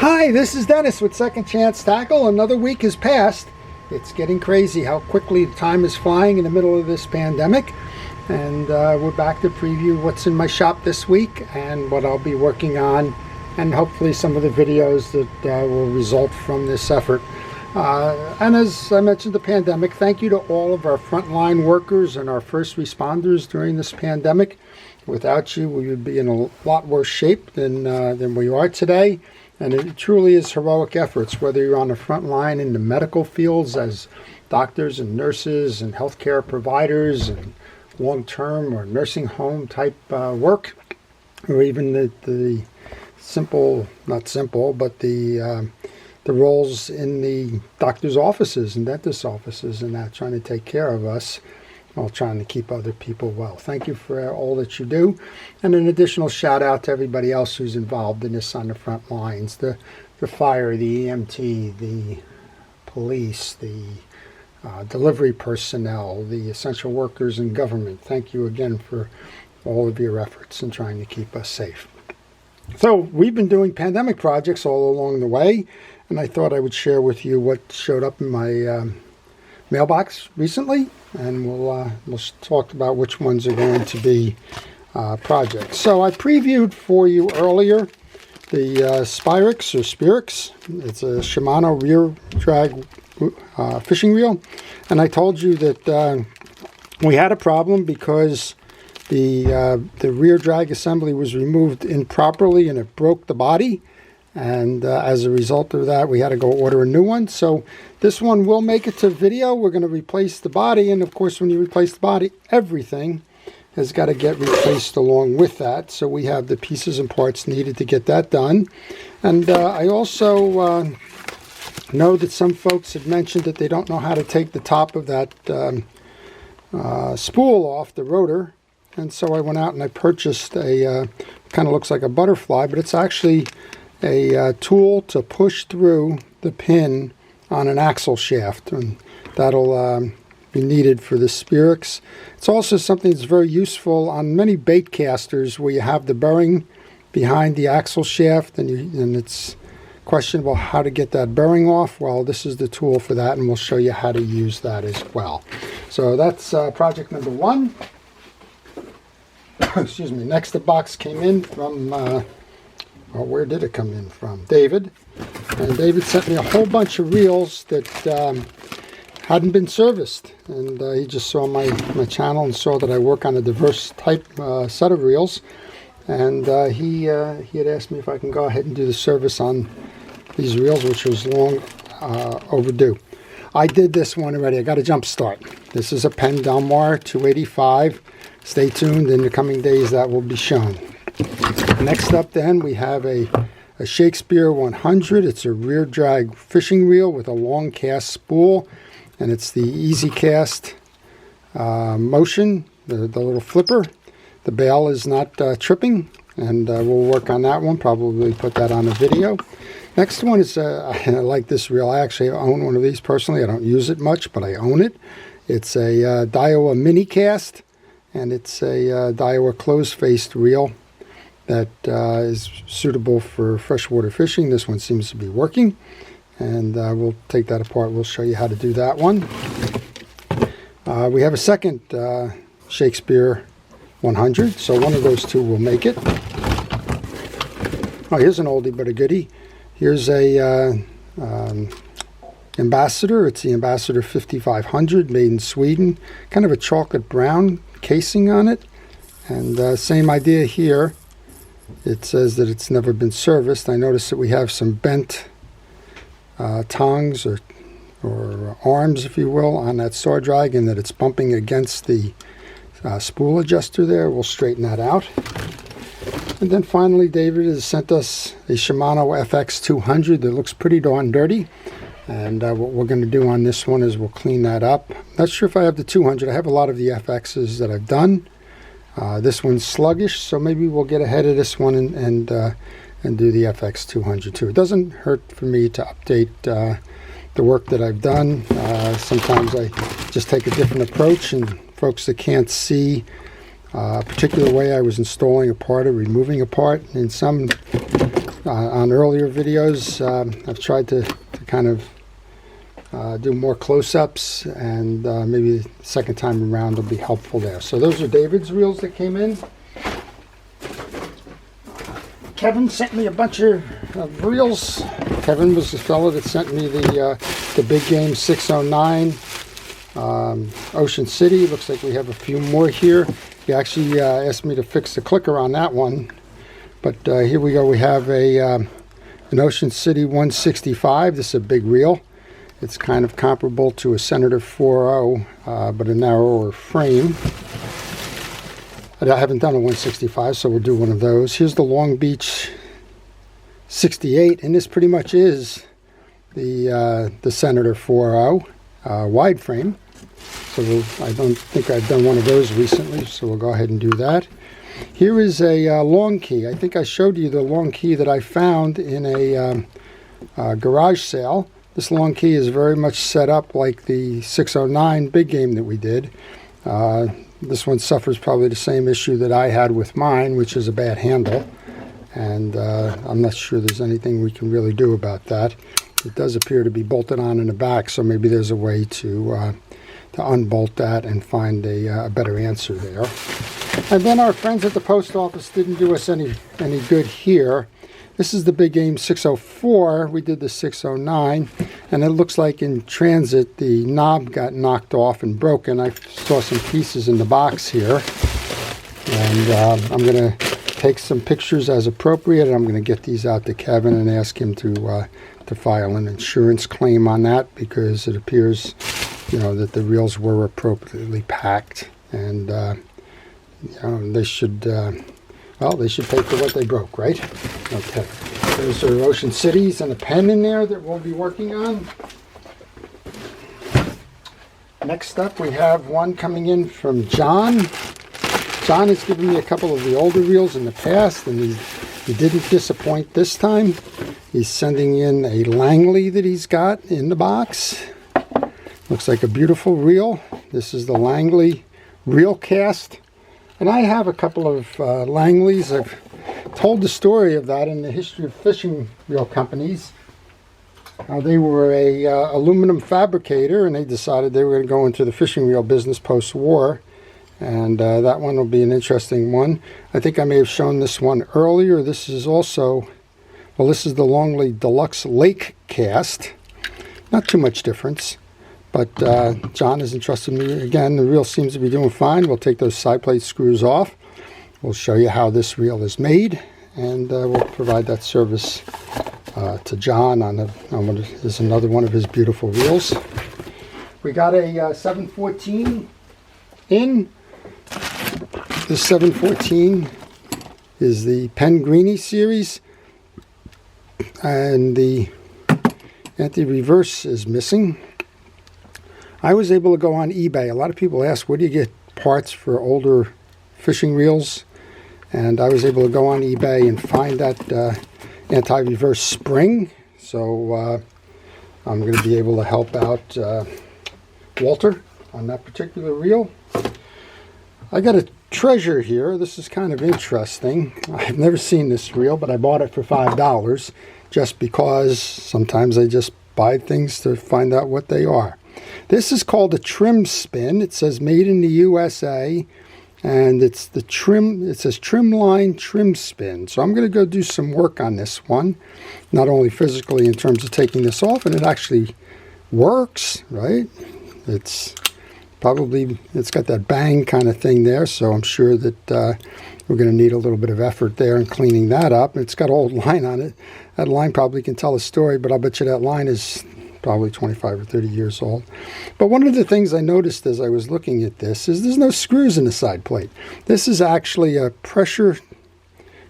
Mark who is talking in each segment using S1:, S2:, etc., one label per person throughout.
S1: Hi, this is Dennis with Second Chance Tackle. Another week has passed. It's getting crazy how quickly time is flying in the middle of this pandemic. And we're back to preview what's in my shop this week and what I'll be working on, and hopefully some of the videos that will result from this effort. And as I mentioned, the pandemic, thank you to all of our frontline workers and our first responders during this pandemic. Without you, we would be in a lot worse shape than we are today. And it truly is heroic efforts, whether you're on the front line in the medical fields as doctors and nurses and healthcare providers and long-term or nursing home type work, or even the simple, not simple, but the roles in the doctor's offices and dentist offices and that, trying to take care of us while trying to keep other people well. Thank you for all that you do. And an additional shout out to everybody else who's involved in this on the front lines, the fire, the EMT, the police, the delivery personnel, the essential workers in government. Thank you again for all of your efforts in trying to keep us safe. So we've been doing pandemic projects all along the way, and I thought I would share with you what showed up in my mailbox recently, and we'll talk about which ones are going to be projects. So I previewed for you earlier the Spirix or Spirix. It's a Shimano rear drag fishing reel, and I told you that we had a problem because the rear drag assembly was removed improperly and it broke the body. And as a result of that, we had to go order a new one. So this one will make it to video. We're going to replace the body. And of course, when you replace the body, everything has got to get replaced along with that. So we have the pieces and parts needed to get that done. And I also know that some folks have mentioned that they don't know how to take the top of that spool off the rotor. And so I went out and I purchased a, kind of looks like a butterfly, but it's actually a tool to push through the pin on an axle shaft, and that'll be needed for the Spirix. It's also something that's very useful on many bait casters where you have the bearing behind the axle shaft, and it's questionable how to get that bearing off. Well, this is the tool for that, and we'll show you how to use that as well. So that's project number one. Excuse me. Next, the box came in from well, where did it come in from? David. And David sent me a whole bunch of reels that hadn't been serviced. And he just saw my channel and saw that I work on a diverse type set of reels. And he had asked me if I can go ahead and do the service on these reels, which was long overdue. I did this one already. I got a jump start. This is a Penn Delmar 285. Stay tuned. In the coming days, that will be shown. Next up then, we have a Shakespeare 100. It's a rear drag fishing reel with a long cast spool, and it's the easy cast motion, the little flipper. The bail is not tripping, and we'll work on that one, probably put that on a video. Next one is, I like this reel. I actually own one of these personally. I don't use it much, but I own it. It's a Daiwa mini cast, and it's a Daiwa closed-faced reel that is suitable for freshwater fishing. This one seems to be working, and we'll take that apart. We'll show you how to do that one. We have a second Shakespeare 100, so one of those two will make it. Oh, here's an oldie but a goodie. Here's a Ambassador. It's the Ambassador 5500, made in Sweden. Kind of a chocolate brown casing on it, and same idea here. It says that it's never been serviced. I noticed that we have some bent tongs or arms, if you will, on that Star Drag, and that it's bumping against the spool adjuster there. We'll straighten that out. And then finally, David has sent us a Shimano FX200 that looks pretty darn dirty. And what we're going to do on this one is we'll clean that up. Not sure if I have the 200. I have a lot of the FXs that I've done. This one's sluggish, so maybe we'll get ahead of this one and do the FX200 too. It doesn't hurt for me to update the work that I've done. Sometimes I just take a different approach, and folks that can't see a particular way I was installing a part or removing a part, in some on earlier videos, I've tried to kind of do more close-ups, and maybe the second time around will be helpful there. So those are David's reels that came in. Kevin sent me a bunch of reels. Kevin was the fellow that sent me the big game 609 Ocean City. Looks like we have a few more here. He actually asked me to fix the clicker on that one. But here we go. We have an Ocean City 165. This is a big reel. It's kind of comparable to a Senator 4.0, but a narrower frame. I haven't done a 165, so we'll do one of those. Here's the Long Beach 68, and this pretty much is the Senator 4.0 wide frame. So I don't think I've done one of those recently, so we'll go ahead and do that. Here is a long key. I think I showed you the long key that I found in a garage sale. This long key is very much set up like the 609 big game that we did. This one suffers probably the same issue that I had with mine, which is a bad handle. And I'm not sure there's anything we can really do about that. It does appear to be bolted on in the back, so maybe there's a way to unbolt that and find a better answer there. And then our friends at the post office didn't do us any good here. This is the big game 604. We did the 609, and it looks like in transit the knob got knocked off and broken. I saw some pieces in the box here, and I'm going to take some pictures as appropriate, and I'm going to get these out to Kevin and ask him to file an insurance claim on that, because it appears, you know, that the reels were appropriately packed, and you know, they should well, they should pay for what they broke, right? Okay. Those are Ocean Cities and a Penn in there that we'll be working on. Next up, we have one coming in from John. John has given me a couple of the older reels in the past, and he didn't disappoint this time. He's sending in a Langley that he's got in the box. Looks like a beautiful reel. This is the Langley Reel Cast. And I have a couple of Langleys. I've told the story of that in the history of fishing reel companies. They were a aluminum fabricator, and they decided they were going to go into the fishing reel business post-war. And that one will be an interesting one. I think I may have shown this one earlier. This is also, well, this is the Langley Deluxe Lake Cast. Not too much difference. But John has entrusted me again. The reel seems to be doing fine. We'll take those side plate screws off. We'll show you how this reel is made, and we'll provide that service to John on this is another one of his beautiful reels. We got a 714 in. This 714 is the Penn Greenie series, and the anti-reverse is missing. I was able to go on eBay. A lot of people ask, where do you get parts for older fishing reels? And I was able to go on eBay and find that anti-reverse spring. So I'm going to be able to help out Walter on that particular reel. I got a treasure here. This is kind of interesting. I've never seen this reel, but I bought it for $5 just because sometimes I just buy things to find out what they are. This is called a trim spin. It says made in the USA, and it's the trim. It says Trimline Trim Spin. So I'm going to go do some work on this one, not only physically in terms of taking this off, and it actually works, right? It's got that bang kind of thing there, so I'm sure that we're going to need a little bit of effort there in cleaning that up. It's got an old line on it. That line probably can tell a story, but I'll bet you that line is probably 25 or 30 years old. But one of the things I noticed as I was looking at this is there's no screws in the side plate. This is actually a pressure,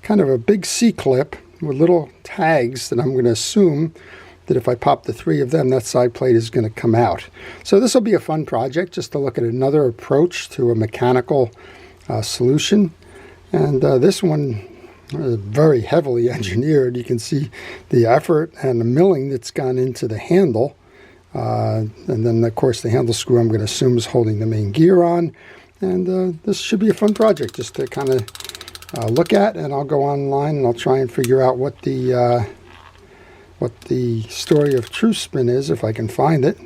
S1: kind of a big C-clip with little tags that I'm going to assume that if I pop the three of them, that side plate is going to come out. So this will be a fun project, just to look at another approach to a mechanical solution. And this one, very heavily engineered. You can see the effort and the milling that's gone into the handle. And then, of course, the handle screw I'm going to assume is holding the main gear on. And this should be a fun project, just to kind of look at, and I'll go online and I'll try and figure out what the story of TruSpin is, if I can find it.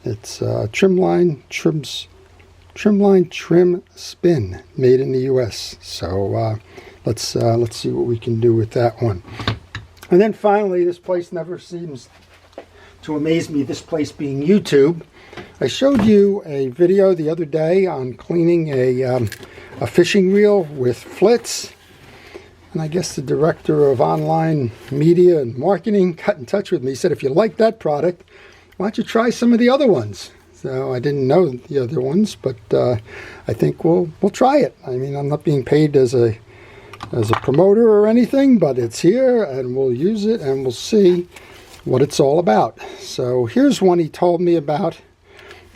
S1: It's Trimline Trim Spin, made in the U.S. So let's see what we can do with that one. And then finally, this place never seems to amaze me, this place being YouTube. I showed you a video the other day on cleaning a fishing reel with Flitz. And I guess the director of online media and marketing got in touch with me. He said, if you like that product, why don't you try some of the other ones? So I didn't know the other ones, but I think we'll try it. I mean, I'm not being paid as a promoter or anything, but it's here and we'll use it and we'll see what it's all about. So here's one he told me about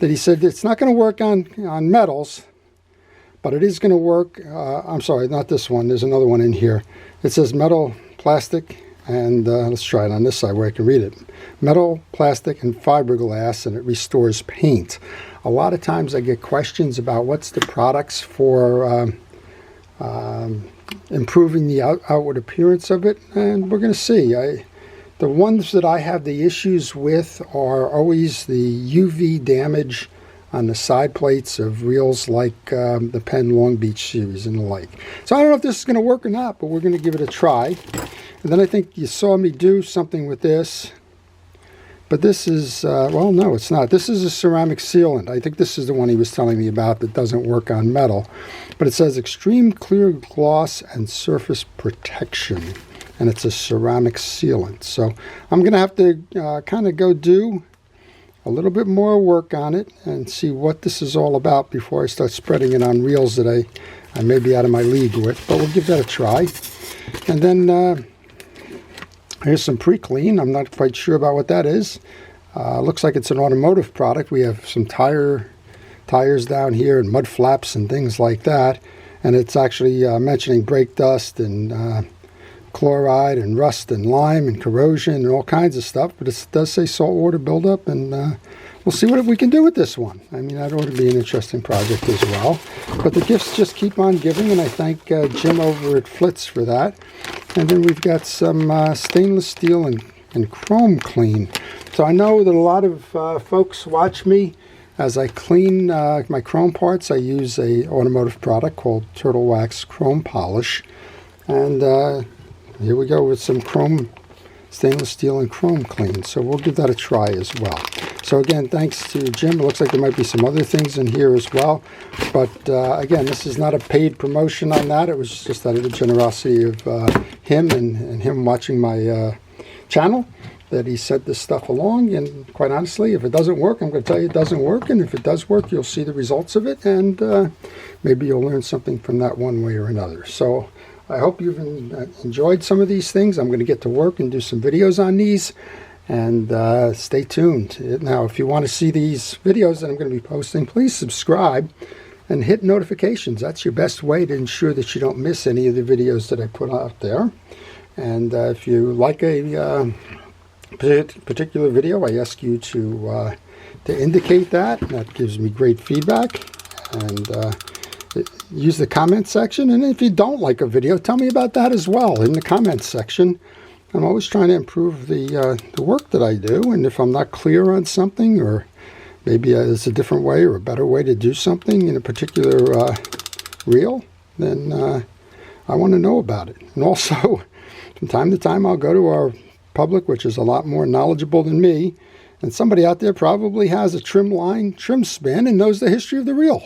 S1: that he said it's not going to work on metals, but it is going to work. I'm sorry, not this one. There's another one in here. It says metal, plastic, and let's try it on this side where I can read it. Metal, plastic, and fiberglass, and it restores paint. A lot of times I get questions about what's the products for improving the outward appearance of it, and we're going to see. The ones that I have the issues with are always the UV damage on the side plates of reels like the Penn Long Beach series and the like. So I don't know if this is going to work or not, but we're going to give it a try. And then I think you saw me do something with this. But this is, well, no, it's not. This is a ceramic sealant. I think this is the one he was telling me about that doesn't work on metal. But it says extreme clear gloss and surface protection. And it's a ceramic sealant. So I'm going to have to kind of go do a little bit more work on it and see what this is all about before I start spreading it on reels that I may be out of my league with. But we'll give that a try. And then here's some pre-clean. I'm not quite sure about what that is. Looks like it's an automotive product. We have some tires down here and mud flaps and things like that. And it's actually mentioning brake dust and chloride and rust and lime and corrosion and all kinds of stuff. But it does say saltwater buildup, and we'll see what we can do with this one. I mean, that ought to be an interesting project as well. But the gifts just keep on giving, and I thank Jim over at Flitz for that. And then we've got some stainless steel and chrome clean. So I know that a lot of folks watch me as I clean my chrome parts. I use a automotive product called Turtle Wax Chrome Polish. And here we go with some chrome, stainless steel and chrome clean. So we'll give that a try as well. So again, thanks to Jim. It looks like there might be some other things in here as well. But again, this is not a paid promotion on that. It was just out of the generosity of him and him watching my channel that he sent this stuff along. And quite honestly, if it doesn't work, I'm going to tell you it doesn't work. And if it does work, you'll see the results of it. And maybe you'll learn something from that one way or another. So I hope you've enjoyed some of these things. I'm going to get to work and do some videos on these. And stay tuned. Now, if you want to see these videos that I'm going to be posting, please subscribe and hit notifications. That's your best way to ensure that you don't miss any of the videos that I put out there. And if you like a particular video, I ask you to indicate that. That gives me great feedback. And use the comment section. And if you don't like a video, tell me about that as well in the comment section. I'm always trying to improve the work that I do, and if I'm not clear on something, or maybe there's a different way or a better way to do something in a particular reel, then I want to know about it. And also, from time to time, I'll go to our public, which is a lot more knowledgeable than me, and somebody out there probably has a trim line, trim spin, and knows the history of the reel.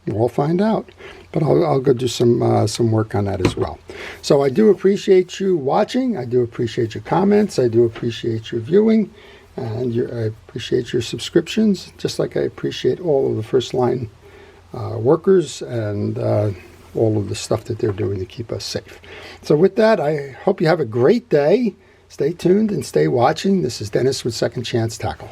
S1: We'll find out. But I'll go do some work on that as well. So I do appreciate you watching. I do appreciate your comments. I do appreciate your viewing. And I appreciate your subscriptions, just like I appreciate all of the first line workers and all of the stuff that they're doing to keep us safe. So with that, I hope you have a great day. Stay tuned and stay watching. This is Dennis with Second Chance Tackle.